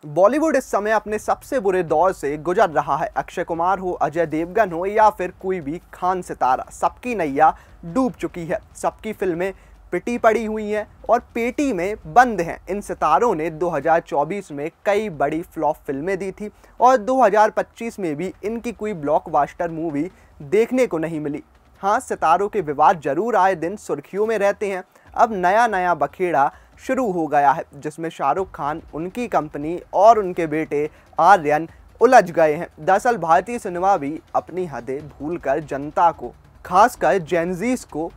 बॉलीवुड इस समय अपने सबसे बुरे दौर से गुजर रहा है। अक्षय कुमार हो, अजय देवगन हो या फिर कोई भी खान सितारा, सबकी नैया डूब चुकी है। सबकी फिल्में पिटी पड़ी हुई हैं और पेटी में बंद हैं। इन सितारों ने 2024 में कई बड़ी फ्लॉप फिल्में दी थी और 2025 में भी इनकी कोई ब्लॉकबस्टर मूवी देखने को नहीं मिली। हाँ, सितारों के विवाद जरूर आए दिन सुर्खियों में रहते हैं। अब नया बखेड़ा शुरू हो गया है जिसमें शाहरुख खान, उनकी कंपनी और उनके बेटे आर्यन उलझ गए हैं। दरअसल भारतीय सिनेमा भी अपनी हदें भूलकर जनता को, खासकर जेनजीस को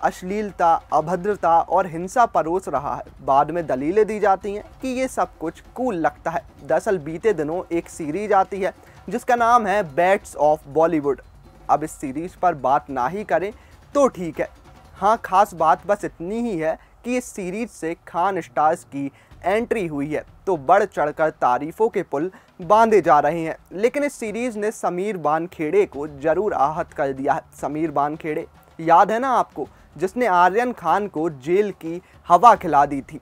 अश्लीलता, अभद्रता और हिंसा परोस रहा है। बाद में दलीलें दी जाती हैं कि ये सब कुछ कूल लगता है। दरअसल बीते दिनों एक सीरीज आती है जिसका नाम है बैट्स ऑफ बॉलीवुड। अब इस सीरीज पर बात ना ही करें तो ठीक है। हाँ, खास बात बस इतनी ही है कि इस सीरीज से खान स्टार्स की एंट्री हुई है तो बढ़ चढ़कर तारीफों के पुल बांधे जा रहे हैं। लेकिन इस सीरीज ने समीर वानखेड़े को जरूर आहत कर दिया है। समीर वानखेड़े याद है ना आपको, जिसने आर्यन खान को जेल की हवा खिला दी थी।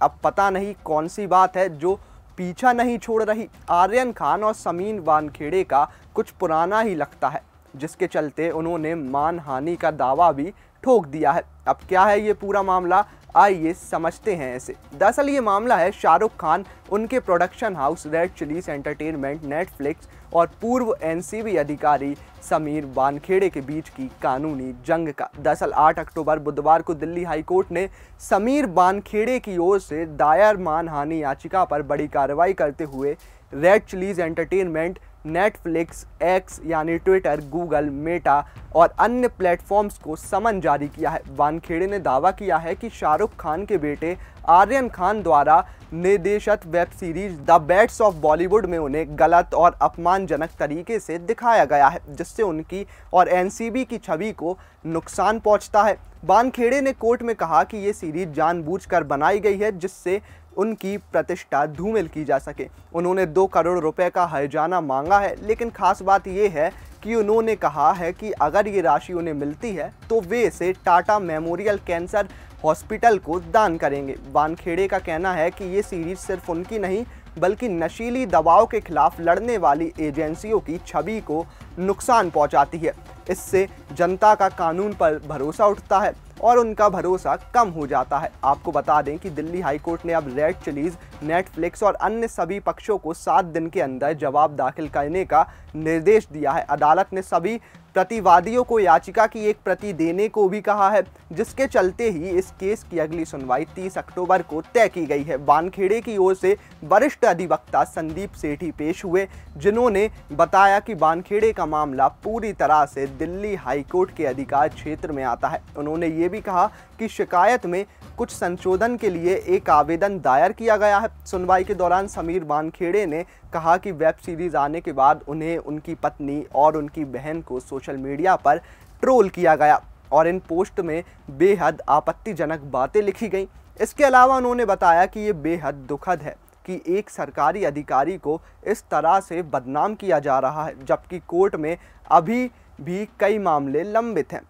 अब पता नहीं कौन सी बात है जो पीछा नहीं छोड़ रही। आर्यन खान और समीर वानखेड़े का कुछ पुराना ही लगता है, जिसके चलते उन्होंने मानहानि का दावा भी ठोक दिया है। अब क्या है ये पूरा मामला, आइए समझते हैं इसे। दरअसल ये मामला है शाहरुख खान, उनके production house red chillies entertainment, Netflix और पूर्व एनसीबी अधिकारी समीर वानखेड़े के बीच की कानूनी जंग का। दरअसल 8 अक्टूबर बुधवार को दिल्ली हाई कोर्ट ने समीर वानखेड़े की ओर से दायर मानहानि याचिका पर बड़ी कार्रवाई करते हुए red chillies entertainment, Netflix, x यानी ट्विटर, गूगल, मेटा और अन्य प्लेटफॉर्म्स को समन जारी किया है। वानखेड़े ने दावा किया है कि शाहरुख खान के बेटे आर्यन खान द्वारा निर्देशित web series the bats of Bollywood में उन्हें गलत और अपमानजनक तरीके से दिखाया गया है, जिससे उनकी और एनसीबी की छवि को नुकसान पहुंचता है। वानखेड़े ने कोर्ट में कहा कि ये सीरीज जानबूझकर बनाई गई है जिससे उनकी प्रतिष्ठा धूमिल की जा सके। उन्होंने 2 करोड़ रुपए का हर्जाना मांगा है, लेकिन खास बात यह है कि उन्होंने कहा है कि अगर ये राशि उन्हें मिलती है तो वे इसे टाटा मेमोरियल कैंसर हॉस्पिटल को दान करेंगे। वानखेड़े का कहना है कि ये सीरीज सिर्फ उनकी नहीं बल्कि नशीली दवाओं के खिलाफ लड़ने वाली एजेंसियों की छवि को नुकसान पहुंचाती है। इससे जनता का कानून पर भरोसा उठता है और उनका भरोसा कम हो जाता है। आपको बता दें कि दिल्ली हाई कोर्ट ने अब रेड चिलीज, नेटफ्लिक्स और अन्य सभी पक्षों को 7 दिन के अंदर जवाब दाखिल करने का निर्देश दिया है। अदालत ने सभी प्रतिवादियों को याचिका की एक प्रति देने को भी कहा है, जिसके चलते ही इस केस की अगली सुनवाई 30 अक्टूबर को तय की गई है। वानखेड़े की ओर से वरिष्ठ अधिवक्ता संदीप सेठी पेश हुए, जिन्होंने बताया कि वानखेड़े का मामला पूरी तरह से दिल्ली हाई कोर्ट के अधिकार क्षेत्र में आता है। उन्होंने ये भी कहा कि शिकायत में कुछ संशोधन के लिए एक आवेदन दायर किया गया है। सुनवाई के दौरान समीर वानखेड़े ने कहा कि वेब सीरीज आने के बाद उन्हें, उनकी पत्नी और उनकी बहन को सोशल मीडिया पर ट्रोल किया गया और इन पोस्ट में बेहद आपत्तिजनक बातें लिखी गईं। इसके अलावा उन्होंने बताया कि ये बेहद दुखद है कि एक सरकारी अधिकारी को इस तरह से बदनाम किया जा रहा है, जबकि कोर्ट में अभी भी कई मामले लंबित हैं।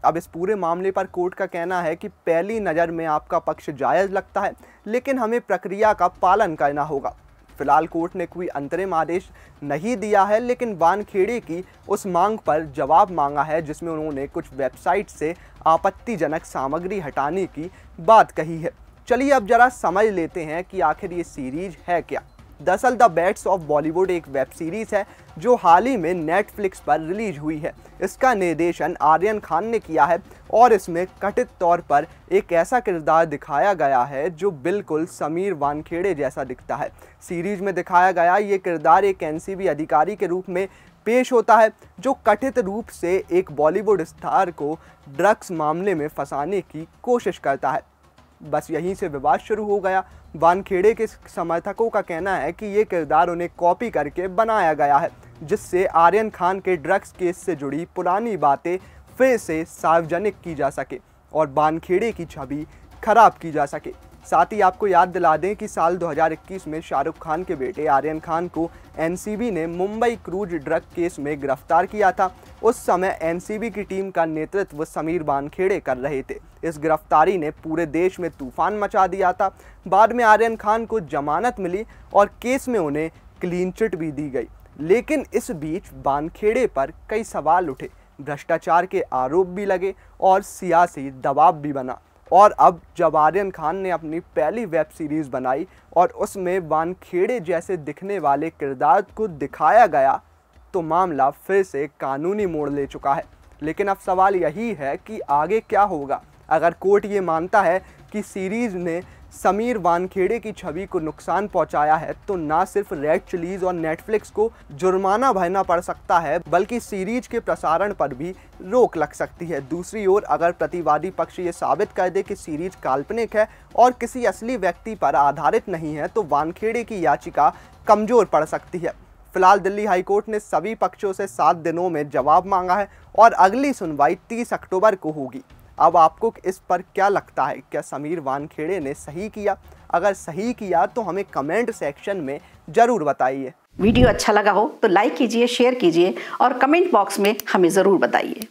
अब इस पूरे मामले पर कोर्ट का कहना है कि पहली नज़र में आपका पक्ष जायज़ लगता है, लेकिन हमें प्रक्रिया का पालन करना होगा। फिलहाल कोर्ट ने कोई अंतरिम आदेश नहीं दिया है, लेकिन वानखेड़े की उस मांग पर जवाब मांगा है जिसमें उन्होंने कुछ वेबसाइट से आपत्तिजनक सामग्री हटाने की बात कही है। चलिए अब जरा समझ लेते हैं कि आखिर ये सीरीज है क्या। दरअसल द बैट्स ऑफ बॉलीवुड एक वेब सीरीज है जो हाल ही में नेटफ्लिक्स पर रिलीज हुई है। इसका निर्देशन आर्यन खान ने किया है और इसमें कथित तौर पर एक ऐसा किरदार दिखाया गया है जो बिल्कुल समीर वानखेड़े जैसा दिखता है। सीरीज में दिखाया गया ये किरदार एक एनसीबी अधिकारी के रूप में पेश होता है जो कथित रूप से एक बॉलीवुड स्टार को ड्रग्स मामले में फंसाने की कोशिश करता है। बस यहीं से विवाद शुरू हो गया। वानखेड़े के समर्थकों का कहना है कि ये किरदार उन्हें कॉपी करके बनाया गया है, जिससे आर्यन खान के ड्रग्स केस से जुड़ी पुरानी बातें फिर से सार्वजनिक की जा सके और वानखेड़े की छवि खराब की जा सके। साथ ही आपको याद दिला दें कि साल 2021 में शाहरुख खान के बेटे आर्यन खान को एनसीबी ने मुंबई क्रूज ड्रग केस में गिरफ्तार किया था। उस समय एनसीबी की टीम का नेतृत्व समीर वानखेड़े कर रहे थे। इस गिरफ्तारी ने पूरे देश में तूफान मचा दिया था। बाद में आर्यन खान को जमानत मिली और केस में उन्हें क्लीन चिट भी दी गई। लेकिन इस बीच वानखेड़े पर कई सवाल उठे, भ्रष्टाचार के आरोप भी लगे और सियासी दबाव भी बना। और अब जब आर्यन खान ने अपनी पहली वेब सीरीज़ बनाई और उसमें वानखेड़े जैसे दिखने वाले किरदार को दिखाया गया तो मामला फिर से कानूनी मोड़ ले चुका है। लेकिन अब सवाल यही है कि आगे क्या होगा। अगर कोर्ट ये मानता है कि सीरीज़ ने समीर वानखेड़े की छवि को नुकसान पहुंचाया है तो ना सिर्फ रेड चिलीज और नेटफ्लिक्स को जुर्माना भरना पड़ सकता है, बल्कि सीरीज के प्रसारण पर भी रोक लग सकती है। दूसरी ओर अगर प्रतिवादी पक्ष ये साबित कर दे कि सीरीज काल्पनिक है और किसी असली व्यक्ति पर आधारित नहीं है तो वानखेड़े की याचिका कमजोर पड़ सकती है। फिलहाल दिल्ली हाईकोर्ट ने सभी पक्षों से 7 दिनों में जवाब मांगा है और अगली सुनवाई 30 अक्टूबर को होगी। अब आपको इस पर क्या लगता है? क्या समीर वानखेड़े ने सही किया? अगर सही किया तो हमें कमेंट सेक्शन में ज़रूर बताइए। वीडियो अच्छा लगा हो तो लाइक कीजिए, शेयर कीजिए और कमेंट बॉक्स में हमें ज़रूर बताइए।